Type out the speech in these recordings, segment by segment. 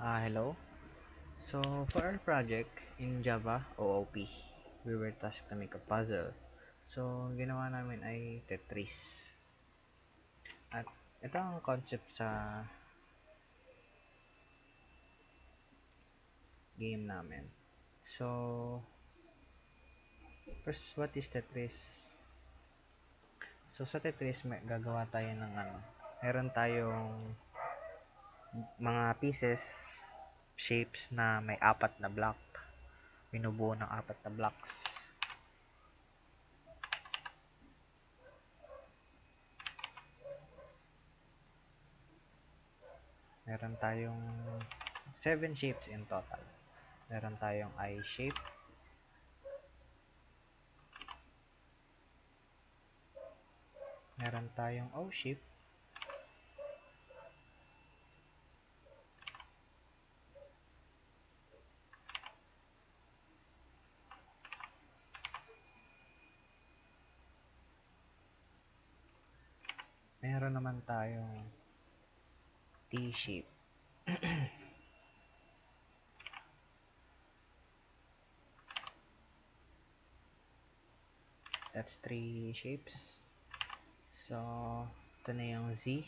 Hello. So, for our project in Java OOP, we were tasked to make a puzzle. So, ginawa namin ay Tetris. At ito ang concept sa game namin. So, first, what is Tetris? So, sa Tetris, gagawa tayo ng meron tayong mga pieces, shapes na may apat na block. Binubuo ng apat na blocks. Meron tayong 7 shapes in total. Meron tayong I shape, meron tayong O shape, meron naman tayong T shape. That's 3 shapes. So, ito na yung Z.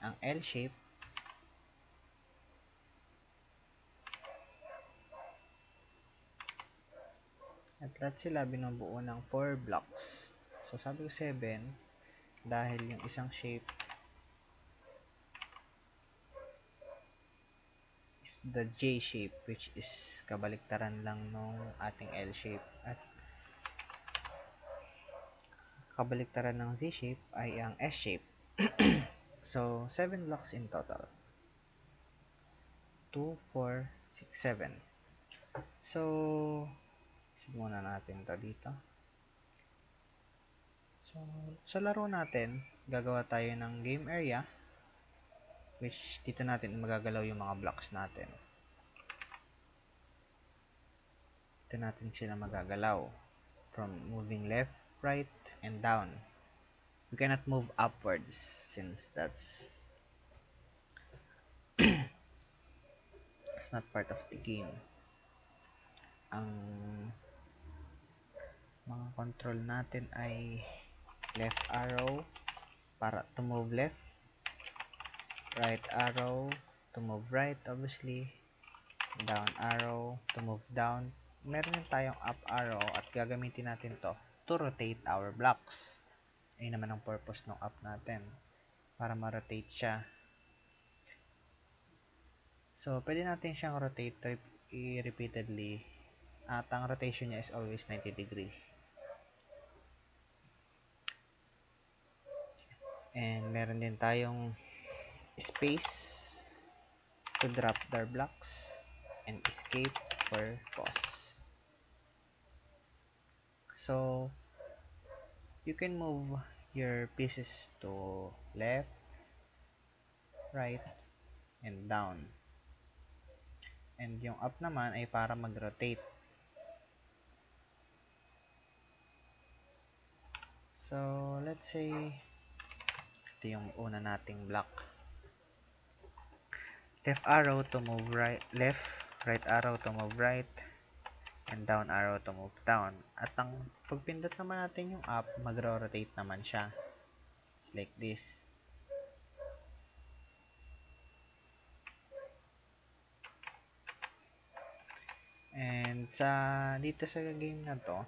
Ang L shape. At lahat sila binubuo ng 4 blocks. So, sabi ko 7 dahil yung isang shape is the J shape, which is kabaliktaran lang nung ating L shape. At kabaliktaran ng Z shape ay ang S shape. So, 7 blocks in total. 2, 4, 6, 7. So, set muna natin to dito. So, sa laro natin, gagawa tayo ng game area, which dito natin magagalaw yung mga blocks natin. Dito natin sila magagalaw from moving left, right, and down. We cannot move upwards since that's not part of the game. Ang mga control natin ay left arrow para to move left, right arrow to move right, obviously, down arrow to move down. Meron din tayong up arrow at gagamitin natin to rotate our blocks. Ayun naman ang purpose ng up natin, para ma-rotate siya. So, pwede natin siyang rotate repeatedly at ang rotation niya is always 90 degree. And meron din tayong space to drop their blocks and escape for pause. So, you can move your pieces to left, right, and down. And yung up naman ay para mag-rotate. So, let's say, ito yung una nating block. Left arrow to move right, left, right arrow to move right, and down arrow to move down. At ang pagpindot naman natin yung up, mag-rotate naman siya. It's like this. And dito sa game na to,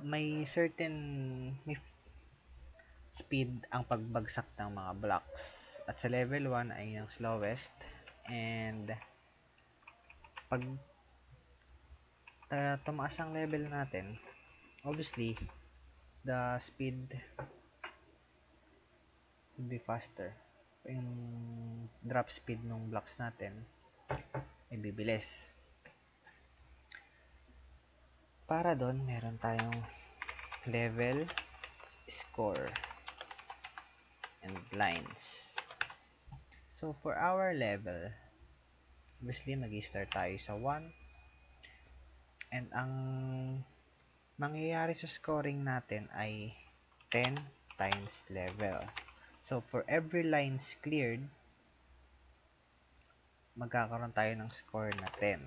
may certain speed ang pagbagsak ng mga blocks. At sa level 1 ay yung slowest. And pag tumaas ang level natin, obviously, the speed would be faster. Yung drop speed ng blocks natin ay bibilis. Para doon, meron tayong level, score, and lines. So, for our level, obviously, mag-start tayo sa 1. And ang mangyayari sa scoring natin ay 10 times level. So, for every lines cleared, magkakaroon tayo ng score na 10.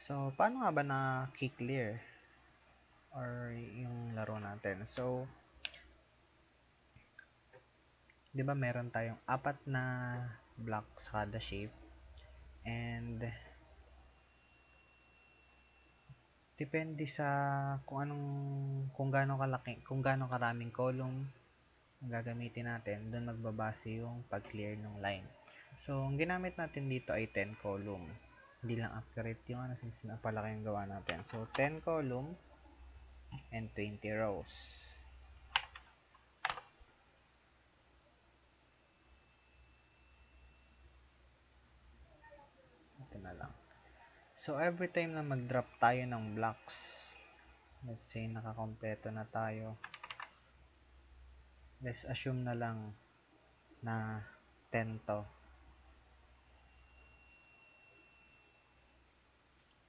So, paano nga ba na-clear or yung laro natin? So, 'di ba meron tayong 4 na block sa kada shape, and depende sa kung gaano kalaki, kung gaano karaming column ang gagamitin natin, doon magbabase yung pag-clear ng line. So, ang ginamit natin dito ay 10 column. Hindi lang accurate yung since napalaki yung gawa natin. So, 10 column and 20 rows. Ito na lang. So, every time na mag-drop tayo ng blocks, let's say nakakompleto na tayo, let's assume na lang na 10 to.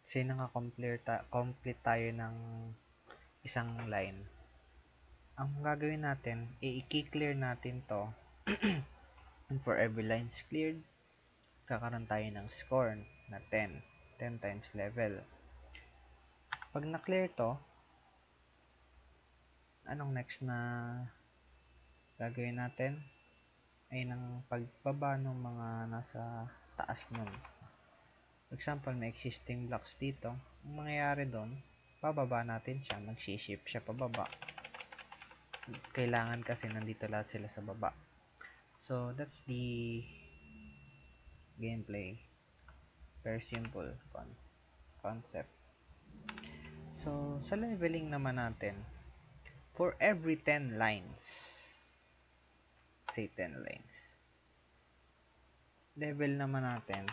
Kasi complete tayo ng isang line. Ang gagawin natin, i-clear natin to. And for every lines cleared, kakaroon tayo ng score na 10. 10 times level. Pag na-clear to, anong next na gagawin natin? Ay ng pagbaba ng mga nasa taas nun. For example, may existing blocks dito. Ang mangyayari doon, pababa natin siya, mag-shift siya pababa. Kailangan kasi nandito lahat sila sa baba. So, that's the gameplay. Very simple concept. So, sa leveling naman natin, for every 10 lines, say 10 lines, level naman natin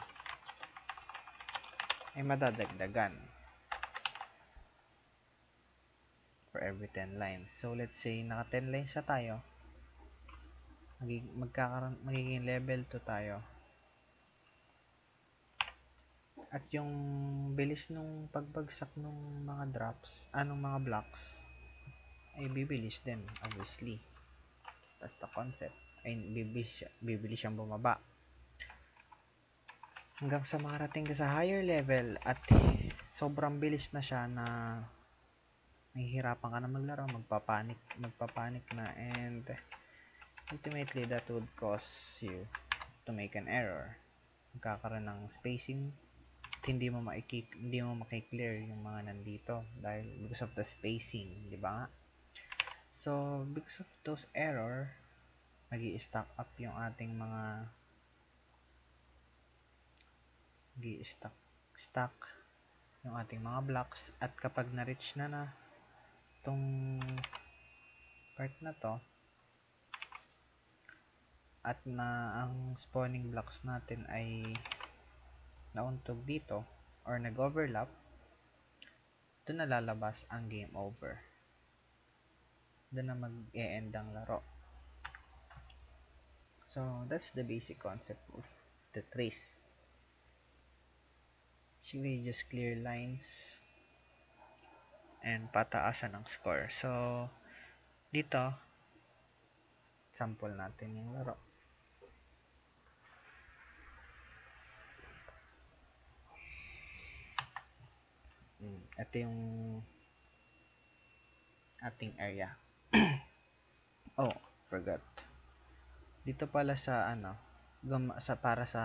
ay madadagdagan for every 10 lines. So, let's say, naka 10 lines na tayo, magiging level 2 tayo. At yung bilis nung pagbagsak nung mga drops, mga blocks, ay bibilis din, obviously. That's the concept. Ay, bibilis siyang bumaba. Hanggang sa makarating ka sa higher level at sobrang bilis na siya na nahihirapan ka na maglaro, magpapanik na, and ultimately that would cause you to make an error. Magkakaroon ng spacing, hindi mo makiklear yung mga nandito dahil because of the spacing, di ba nga? So, because of those error, nag-i-stack up yung ating mga stack yung ating mga blocks, at kapag na-reach na tong part na to, at ang spawning blocks natin ay nauntog dito or nag-overlap, doon na lalabas ang game over. Doon na mag-e-end ang laro. So, that's the basic concept of the trace. Actually, just clear lines and pataasan ng score. So, dito, sample natin yung laro. Ito yung ating area. Oh, forgot. Dito pala sa para sa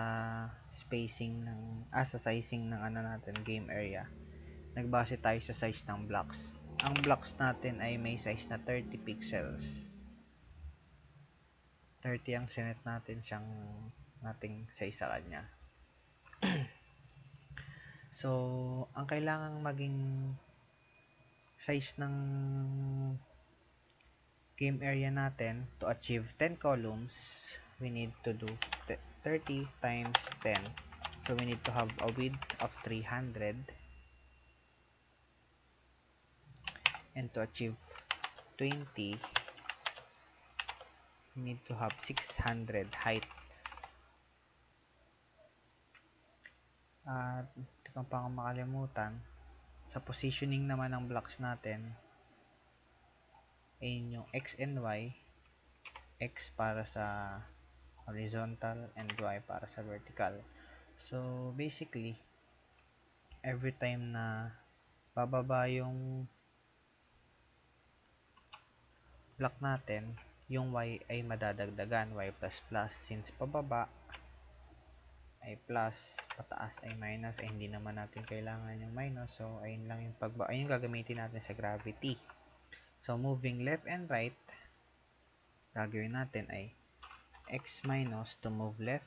spacing sa sizing ng natin, game area, nagbase tayo sa size ng blocks. Ang blocks natin ay may size na 30 pixels. 30 ang sinet natin nating size sa kanya. So, ang kailangang maging size ng game area natin to achieve 10 columns, we need to do 30 times 10. So, we need to have a width of 300. And to achieve 20, we need to have 600 height. At hindi ko pa makalimutan, sa positioning naman ng blocks natin, ay yung X and Y. X para sa horizontal and Y para sa vertical. So, basically, every time na bababa yung block natin, yung Y ay madadagdagan, Y++. Since pababa ay plus, pataas ay minus, ay hindi naman natin kailangan yung minus. So, ayun lang yung ayun yung gagamitin natin sa gravity. So, moving left and right, gagawin natin ay X minus to move left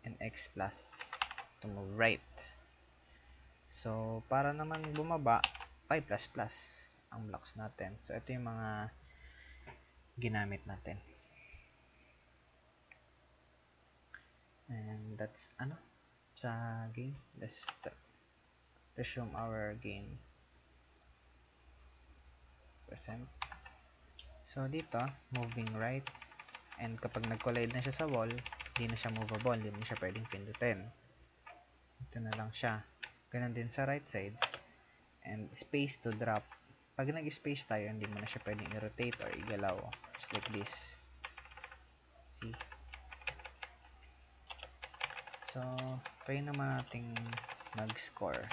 and X plus to move right. So, para naman bumaba, Y++ ang blocks natin. So, ito yung mga ginamit natin. And that's sa game. Let's resume our game. Present. So, dito, moving right. And kapag nag-collide na siya sa wall, hindi na siya movable. Hindi mo siya pwedeng pindutin. Ito na lang siya. Ganun din sa right side. And space to drop. Pag nag-space tayo, hindi mo na siya pwedeng i-rotate or igalaw. Just like this. See? So, try naman nating mag-score.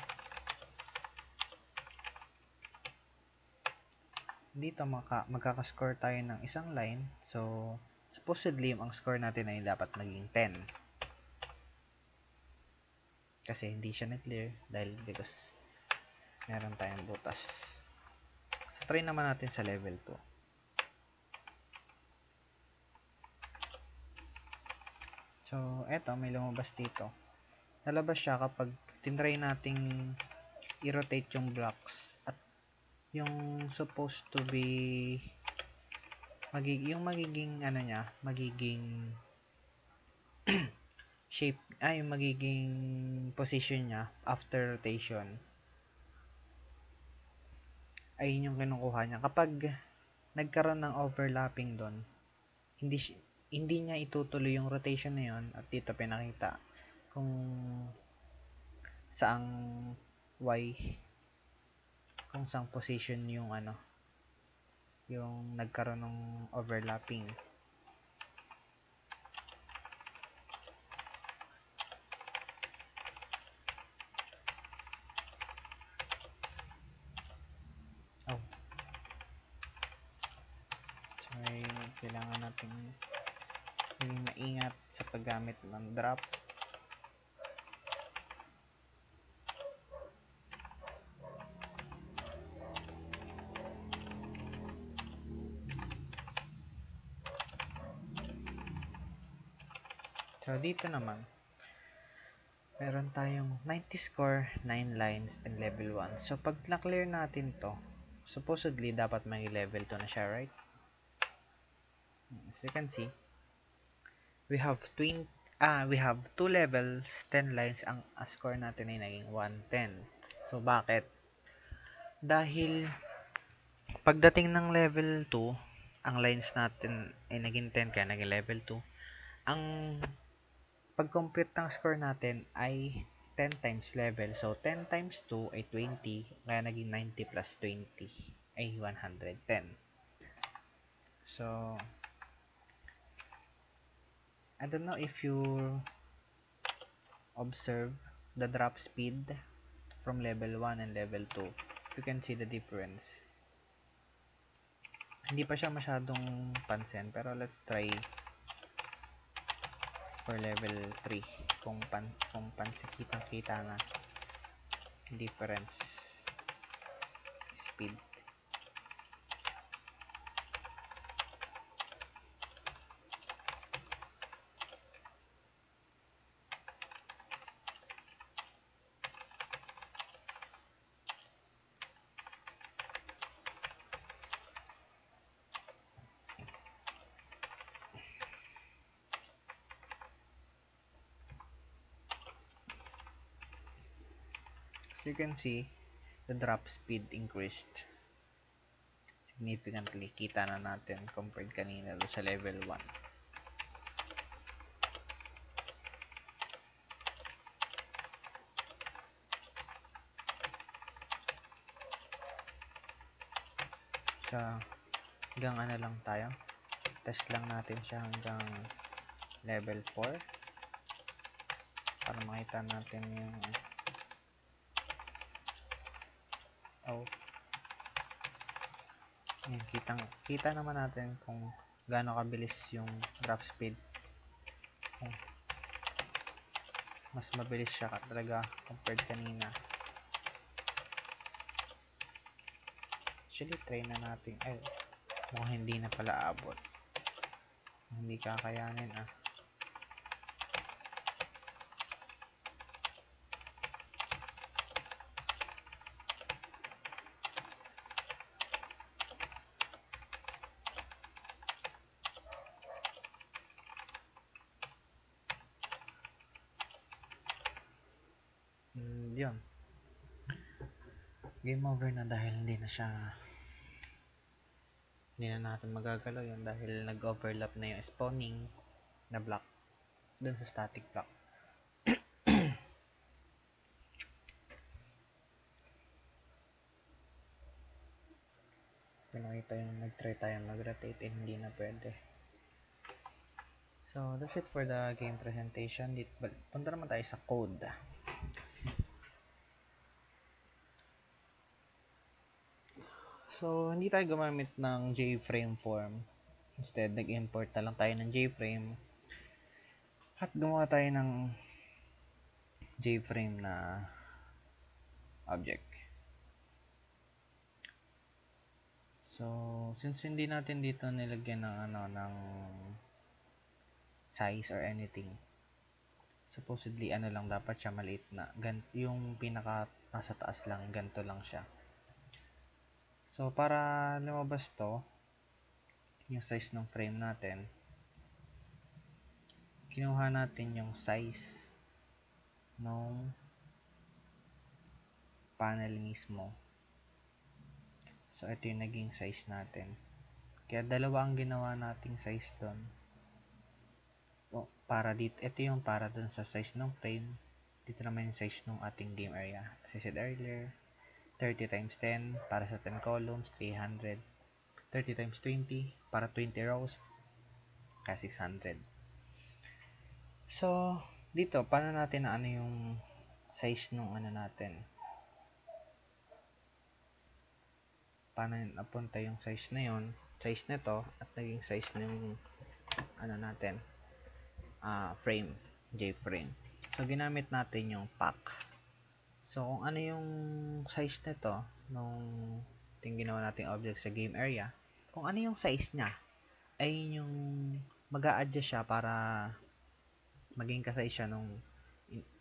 Dito magkaka-score tayo ng isang line. So, supposedly, ang score natin ay dapat maging 10. Kasi hindi siya na-clear dahil because meron tayong butas. So, try naman natin sa level 2. So, eto, may lumabas dito. Lalabas siya kapag tinry nating i-rotate yung blocks at yung supposed to be yung magiging magiging shape, yung magiging position niya after rotation ay yun yung kinukuha niya. Kapag nagkaroon ng overlapping doon, hindi niya itutuloy yung rotation na yun at dito pinakita kung saang Y, kung saang position yung yung nagkaroon ng overlapping. So kailangan natin maging maingat sa paggamit ng drop. So, dito naman, meron tayong 90 score, 9 lines, and level 1. So, pag na-clear natin to, supposedly, dapat may level 2 na siya, right? As you can see, we have 2 levels, 10 lines, ang score natin ay naging 110. So, bakit? Dahil, pagdating ng level 2, ang lines natin ay naging 10, kaya naging level 2. Ang pag-compute ng score natin ay 10 times level. So, 10 times 2 ay 20. Kaya naging 90 plus 20 ay 110. So, I don't know if you observe the drop speed from level 1 and level 2. You can see the difference. Hindi pa siya masyadong pansin. Pero let's try for level 3 kung kitang-kita na difference speed. So you can see the drop speed increased significantly. Kita na natin compared kanina sa level 1. siya hanggang ano lang tayo. Test lang natin siya hanggang level 4 para makita natin yung kita naman natin kung gaano kabilis yung drop speed. Mas mabilis siya talaga compared kanina. Actually, try na natin. Ay, mukhang hindi na pala abot. Hindi kakayanin yun. Game over na dahil hindi na natin magagalaw yun dahil nag-overlap na yung spawning na block dun sa static block. Pinakita yung nag-try tayo mag-rotate hindi na pwede. So that's it for the game presentation. Punta naman tayo sa code. So hindi tayo gumamit ng JFrame form. Instead, nag-import na lang tayo ng JFrame at gumawa tayo ng JFrame na object. So, since hindi natin dito nilagyan ng size or anything, supposedly lang dapat siya maliit na. Yung pinaka nasa taas lang, ganito lang siya. So, para lumabas to, yung size ng frame natin, kinuha natin yung size ng panel mismo. So, ito yung naging size natin. Kaya dalawa ang ginawa nating size doon. Para dito, ito yung para doon sa size ng frame. Dito naman yung size ng ating game area. As I said earlier, 30 times 10 para sa 10 columns, 300. 30 times 20 para 20 rows, kaya 600. So, dito, paano natin na yung size nung natin? Paano napunta yung size na yon, size nito at naging size ng natin frame, JFrame. So ginamit natin yung pack. So kung ano yung size nito nung ginawa nating object sa game area, kung ano yung size niya ay yung mag-a-adjust siya para maging ka-size siya nung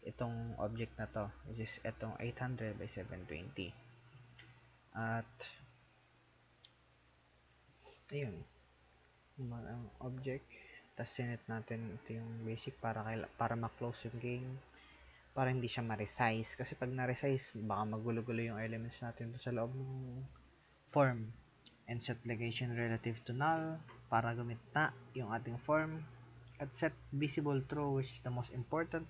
itong object na to, which is itong 800 by 720. At ayun, ang object, tapos sinet natin ito yung basic para ma-close yung game, para hindi siya ma-resize, kasi pag na-resize baka magulo-gulo yung elements natin sa loob ng form. And set legation relative to null para gumita yung ating form, at set visible true, which is the most important,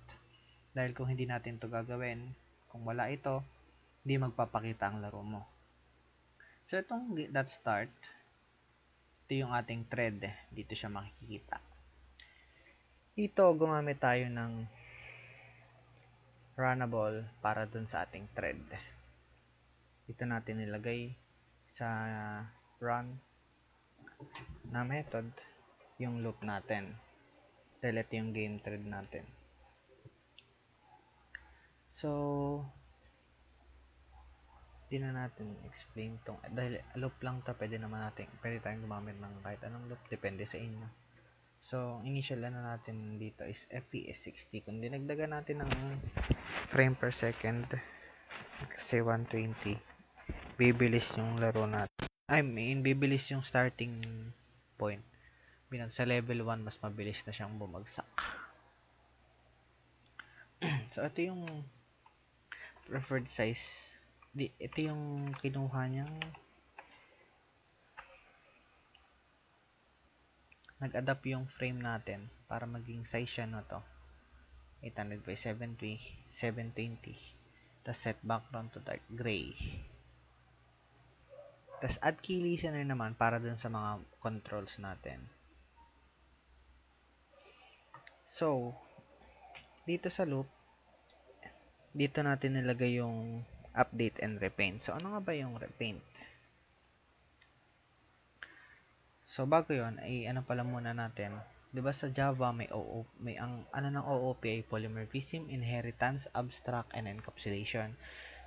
dahil kung hindi natin to gagawin, kung wala ito, hindi magpapakita ang laro mo. So itong .start, ito yung ating thread, dito siya makikita. Dito gumamit tayo ng runnable para dun sa ating thread. Dito natin nilagay sa run na method yung loop natin, dahil ito yung game thread natin. So di na natin explain tong, dahil loop lang to, pwede tayong gumamit ng kahit anong loop, depende sa inyo. So initial natin dito is FPS 60. Kung dinagdagan natin ng frame per second kasi 120, bibilis yung laro natin. Bibilis yung starting point. Sa level 1 mas mabilis na siyang bumagsak. So ito yung preferred size. Ito yung kinuha niyang nag-adapt yung frame natin para maging size siya na to, 800 by 720. Tapos set background to dark gray. Tas add key listener naman para dun sa mga controls natin. So, dito sa loop, dito natin nilagay yung update and repaint. So, ano nga ba yung repaint? So, bago yon ay ano pala muna natin. 'Di ba sa Java may ang ano ng OOP ay polymorphism, inheritance, abstract, and encapsulation.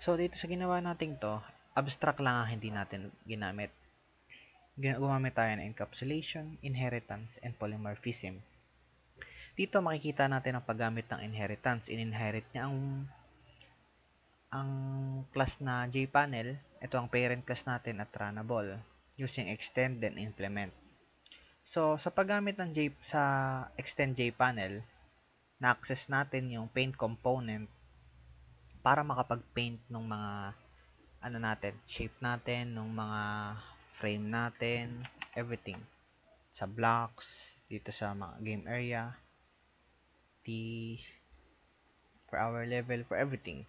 So, dito sa ginawa natin to, abstract lang ang hindi natin ginamit. Gumamit tayo ng encapsulation, inheritance, and polymorphism. Dito makikita natin ang paggamit ng inheritance. In-inherit niya ang class na jPanel. Ito ang parent class natin at runnable using extend then implement. So, sa paggamit ng sa extend jPanel, na-access natin yung paint component para makapag-paint ng mga ano natin, shape natin, ng mga frame natin, everything. Sa blocks, dito sa mga game area, for our level, for everything.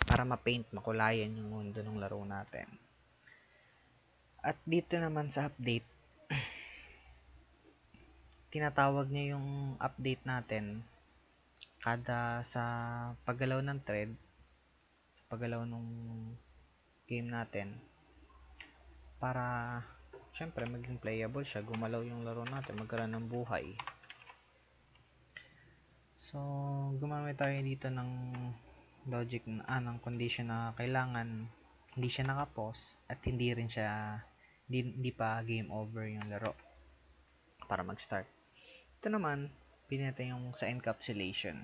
Para ma-paint, makulayan yung mundo ng laro natin. At dito naman sa update, tinatawag niya yung update natin kada sa paggalaw ng thread, sa paggalaw ng game natin, para syempre maging playable siya, gumalaw yung laro natin, magkaroon ng buhay. So, gumamit tayo dito ng logic ng condition na kailangan hindi siya naka-pause at hindi rin siya hindi pa game over yung laro para mag-start. Ito naman, pili natin yung sa encapsulation.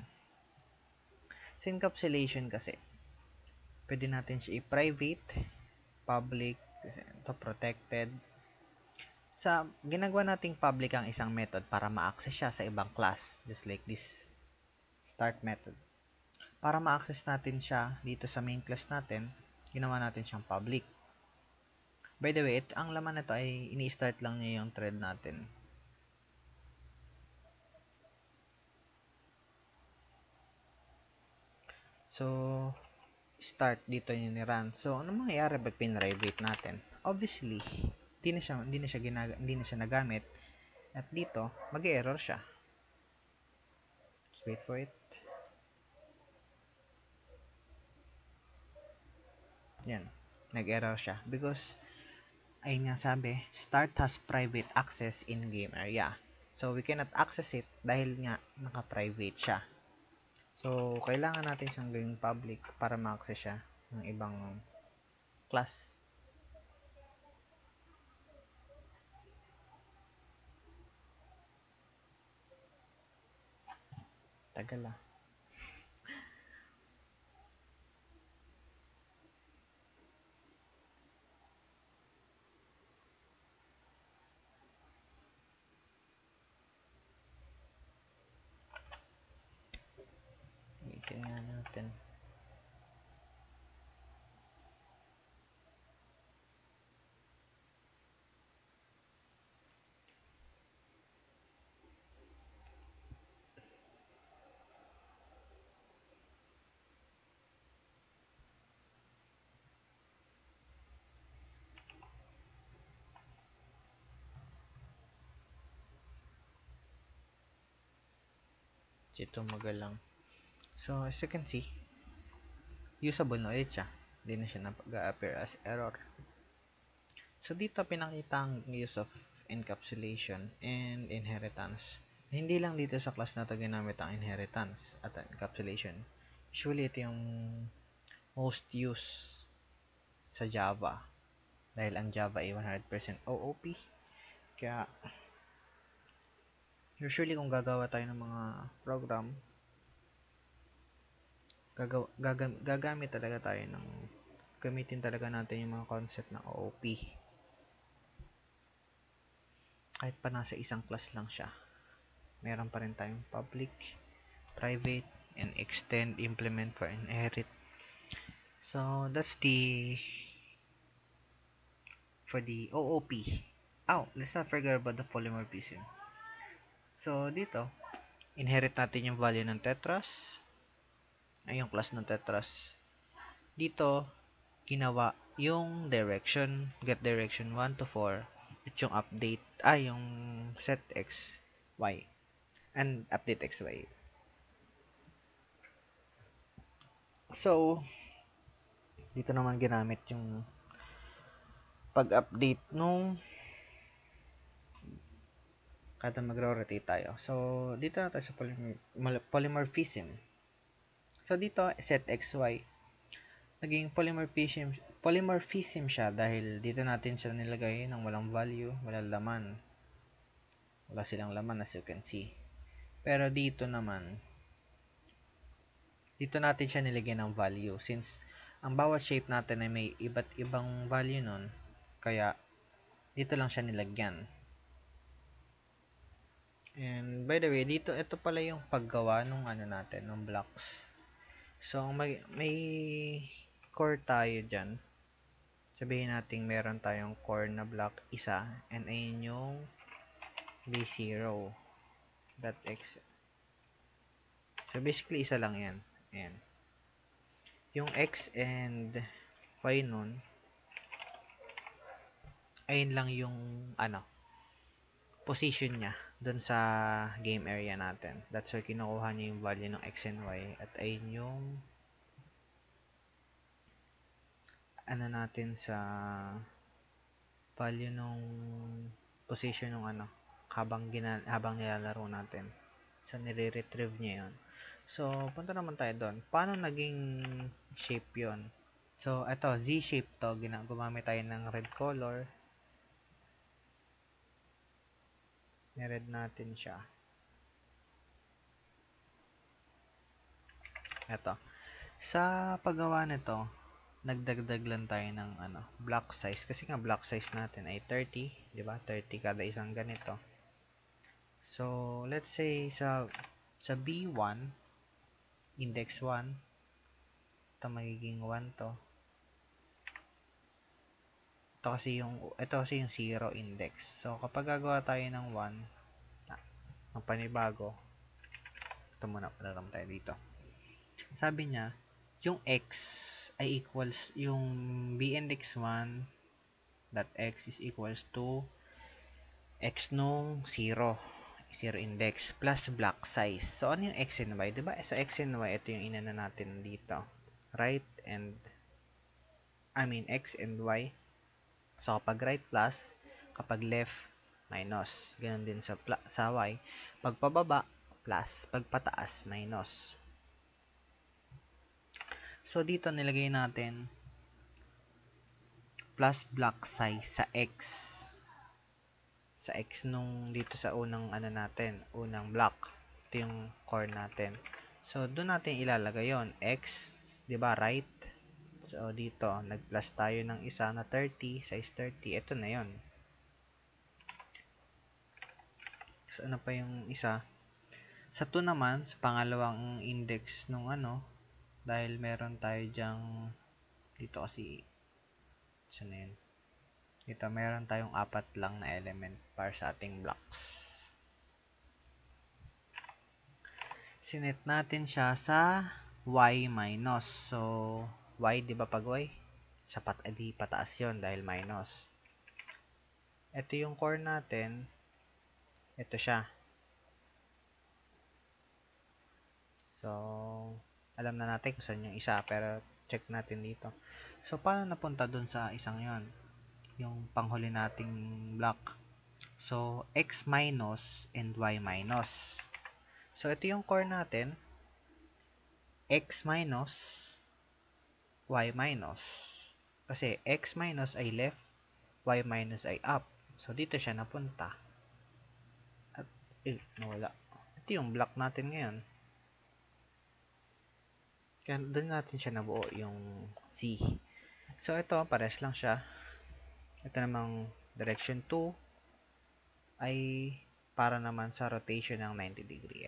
Sa encapsulation kasi, pwede natin siya i-private, public, ito protected. Sa ginagawa nating public ang isang method para ma-access siya sa ibang class, just like this start method. Para ma-access natin siya dito sa main class natin, ginawa natin siyang public. By the way, ang laman nito ay ini-start lang niya yung thread natin. So, start dito yung ni-run. So, ano mangyayari pag pin-private natin? Obviously, hindi na siya nagamit. At dito, mag-error siya. Let's wait for it. Yan, nag-error siya because ayun nga sabi, start has private access in game area. So, we cannot access it dahil nga naka-private siya. So, kailangan natin siyang gawing public para ma-access siya ng ibang class. Tagal ah. Tingnan natin. Ito magalang. So, as you can see, usable na ulit siya. Hindi na siya nag-appear as error. So, dito pinakita ang use of encapsulation and inheritance. Hindi lang dito sa class na ito ginamit ang inheritance at encapsulation. Usually, ito yung most used sa Java. Dahil ang Java ay 100% OOP. Kaya, usually kung gagawa tayo ng mga program, gagamit talaga tayo ng gamitin talaga natin yung mga concept ng OOP. Kahit pa nasa isang class lang siya, meron pa rin tayong public, private, and extend, implement, for inherit. So, that's for the OOP. Oh, let's not forget about the polymorphism. So, dito, inherit natin yung value ng tetras, ay yung class ng tetras. Dito, ginawa yung direction, get direction 1 to 4, at yung update, yung set x, y, and update x, y. So, dito naman ginamit yung pag-update nung kada magro-rotate tayo. So, dito na tayo sa polymorphism. So, dito, set xy, naging polymorphism siya dahil dito natin siya nilagay ng walang value, walang laman. Wala silang laman as you can see. Pero dito naman, dito natin siya nilagyan ng value since ang bawat shape natin ay may iba't ibang value nun. Kaya, dito lang siya nilagyan. And by the way, dito, ito pala yung paggawa nung ano natin, ng blocks. So, may core tayo dyan. Sabihin natin meron tayong core na block isa, and ayun yung b0 dot x. So, basically, isa lang yan. Ayan. Yung x and y nun, ayun lang yung position niya dun sa game area natin. That's why kinukuha niya yung value ng x and y. At ayun yung natin sa value nung position nung habang nilalaro natin. So, nire-retrieve niya yun. So, punta naman tayo doon. Paano naging shape yon? So, ito, Z-shape to. Gumamit tayo ng red color. Ni-red natin siya. Ito. Sa paggawa nito, nagdagdag lang tayo ng block size. Kasi nga, block size natin ay 30. Diba? 30 kada isang ganito. So, let's say, sa B1, index 1, ito magiging 1 to. Ito kasi yung 0 index. So, kapag gagawa tayo ng 1, ng panibago, ito muna, palaram tayo dito. Sabi niya, yung x ay equals, yung b index 1 dot x is equals to x nung 0 index plus block size. So, ano yung x and y? Diba? Sa x and y, ito yung inana natin dito. Right and, x and y. So, kapag right plus, kapag left, minus. Ganon din sa y. Pagpababa, plus. Pagpataas, minus. So, dito nilagay natin plus block size sa x. Sa x nung dito sa unang unang block. Ito yung core natin. So, doon natin ilalagay yon x, di ba, right? So, dito, nag-plus tayo ng isa na 30, size 30. Ito na yon. So, ano pa yung isa? Sa 2 naman, sa pangalawang index nung dahil meron tayo dyang, dito kasi, saan na yun? Dito, meron tayong 4 lang na element para sa ating blocks. Sinet natin siya sa y minus. So, y, di ba pag y? Sapat, edi pataas yun dahil minus. Ito yung core natin. Ito siya. So, alam na natin kung saan yung isa, pero check natin dito. So, paano napunta dun sa isang yon? Yung panghuli nating block. So, x minus and y minus. So, ito yung core natin. X minus, y minus. Kasi, x minus ay left, y minus ay up. So, dito siya napunta. At, nawala. Ito yung block natin ngayon. Kaya, doon natin siya nabuo, yung C. So, ito, pares lang siya. Ito namang direction 2 ay para naman sa rotation ng 90 degree.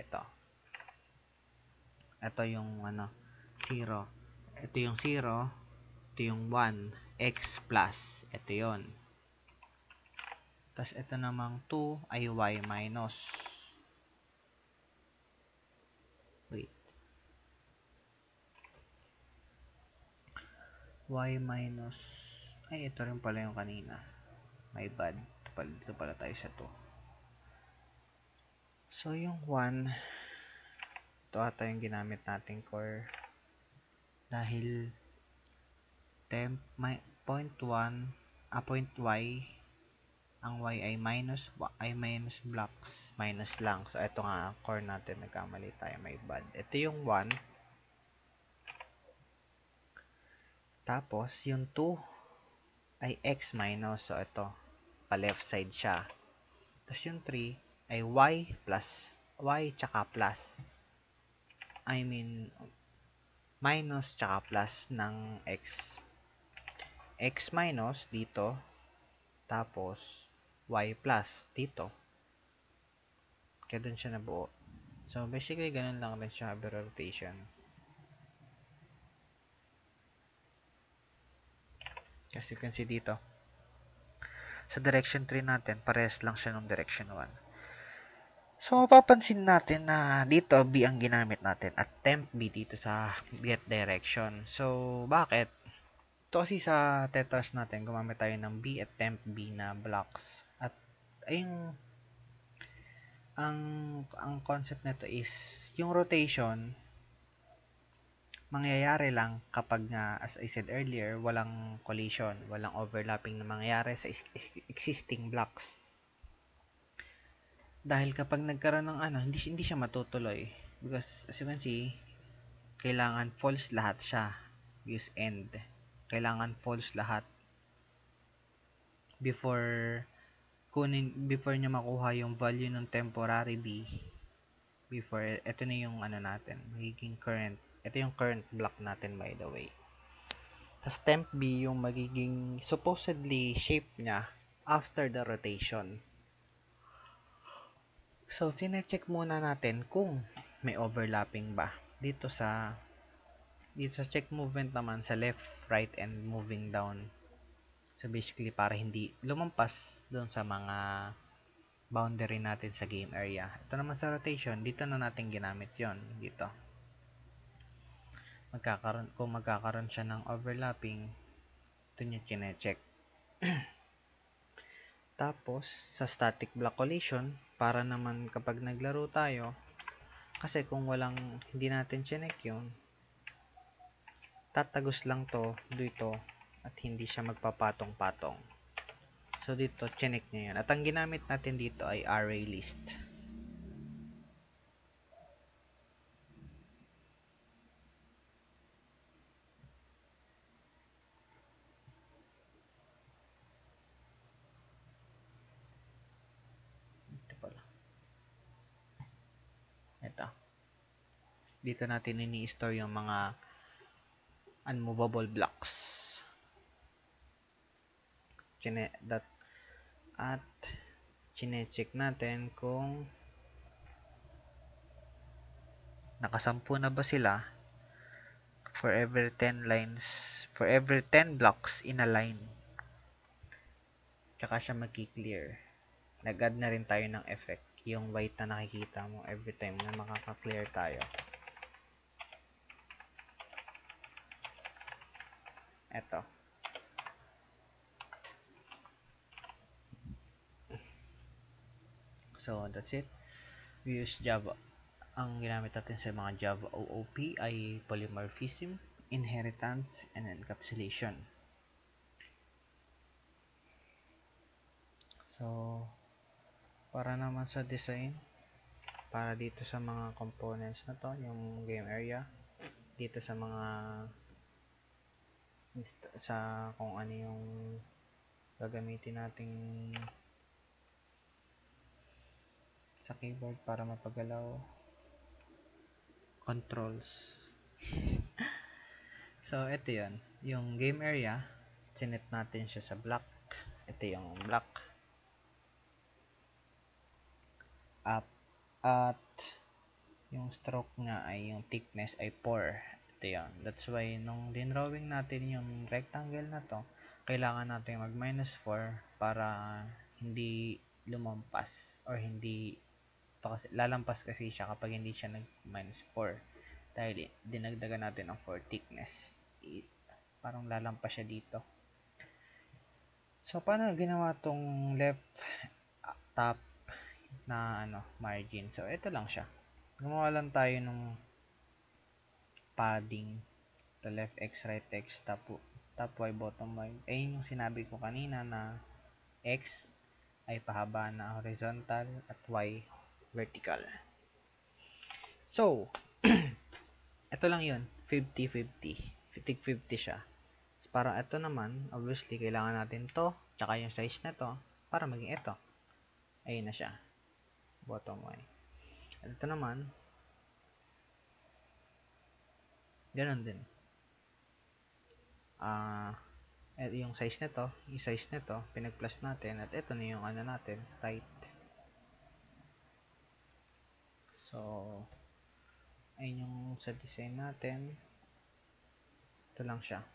Ito yung 0. Ito yung 0. Ito yung 1. X plus. Ito yon. Tapos ito namang 2 ay y minus. Wait. y minus, ay ito rin pala yung kanina, my bad, dito pala tayo sa 2. So yung 1, ito ata yung ginamit nating core dahil temp point 1, point y, ang y ay minus blocks, minus lang. So ito nga ang core natin, nagkamali tayo, may bad. Ito yung 1. Tapos yung 2 ay x minus, so ito pa left side siya. Tapos yung 3 ay y tsaka plus, I mean minus tsaka plus ng x minus dito, tapos y plus dito, kaya dun siya nabuo. So basically ganun lang rin siya rotation. Kasi you can see dito sa direction 3 natin, parehas lang siya ng direction 1. So mapapansin natin na dito B ang ginamit natin at temp B dito sa get direction. So bakit? Ito kasi sa tetras natin, gumamit tayo ng B at temp B na blocks. At ayun, ang concept nito is yung rotation mangyayari lang kapag nga, as I said earlier, walang collision, walang overlapping na mangyayari sa existing blocks. Dahil kapag nagkaroon ng hindi siya matutuloy, because as you can see, kailangan false lahat siya. Use end. Kailangan false lahat before niya makuha yung value ng temporary B. Before, ito na yung natin, magiging current. Ito yung current block natin, by the way. Tapos temp B yung magiging supposedly shape niya after the rotation. So, tine-check muna natin kung may overlapping ba dito sa check movement naman sa left, right, and moving down. So, basically, para hindi lumampas doon sa mga boundary natin sa game area. Ito naman sa rotation, dito na natin ginamit yon dito. Kung magkakaroon siya ng overlapping, ito nyo chine-check. Tapos, sa static block collision, para naman kapag naglaro tayo, kasi kung hindi natin chinek yun, tatagos lang to dito at hindi siya magpapatong-patong. So, dito, chinek nyo yun. At ang ginamit natin dito ay array list. Ito. Dito natin ini-store yung mga unmovable blocks. At chine-check natin kung nakasampu na ba sila for every 10 lines, for every 10 blocks in a line. Tsaka siya magki-clear. Nag-add na rin tayo ng effect. Yung white na nakikita mo every time na makaka-clear tayo. Eto. So, that's it. We use Java. Ang ginamit natin sa mga Java OOP ay polymorphism, inheritance, and encapsulation. So, para naman sa design, para dito sa mga components na to, yung game area, dito sa mga kung ano yung gagamitin nating sa keyboard para mapagalaw, controls. So, ito yun. Yung game area, sinet natin siya sa block. Ito yung block. Up. At yung stroke nga ay yung thickness ay 4. Ito yun. That's why nung dinrawing natin yung rectangle na to, kailangan natin mag -4 para hindi lumampas or hindi to, kasi lalampas kasi siya kapag hindi siya nag -4 dahil dinagdagan natin ng 4 thickness parang lalampas siya dito. So, paano ginawa tong left top na margin? So, ito lang siya. Gumawa lang tayo nung padding to left x, right x, top y, bottom y. Ayun yung sinabi ko kanina na x ay pahaba na horizontal at y vertical. So, ito lang yun. 50-50. 50-50 siya. So, para ito naman, obviously, kailangan natin to, tsaka yung size na to, para maging ito. Ayun na siya. Bottom y. At ito naman, ganun din. Yung size nito, yung size nito, pinag-plus natin, at ito na yung natin, right. So, ayun yung sa design natin. Ito lang siya.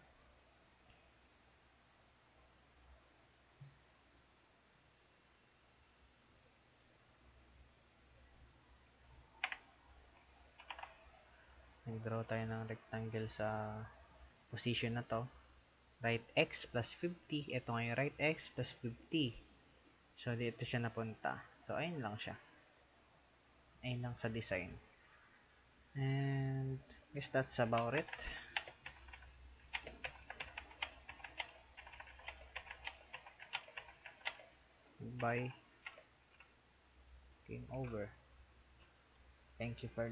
Nag-draw tayo ng rectangle sa position na to. Right x plus 50. Ito nga yung right x plus 50. So, dito siya napunta. So, ayun lang siya. Ayun lang sa design. And, I guess that's about it. Goodbye. Game over. Thank you for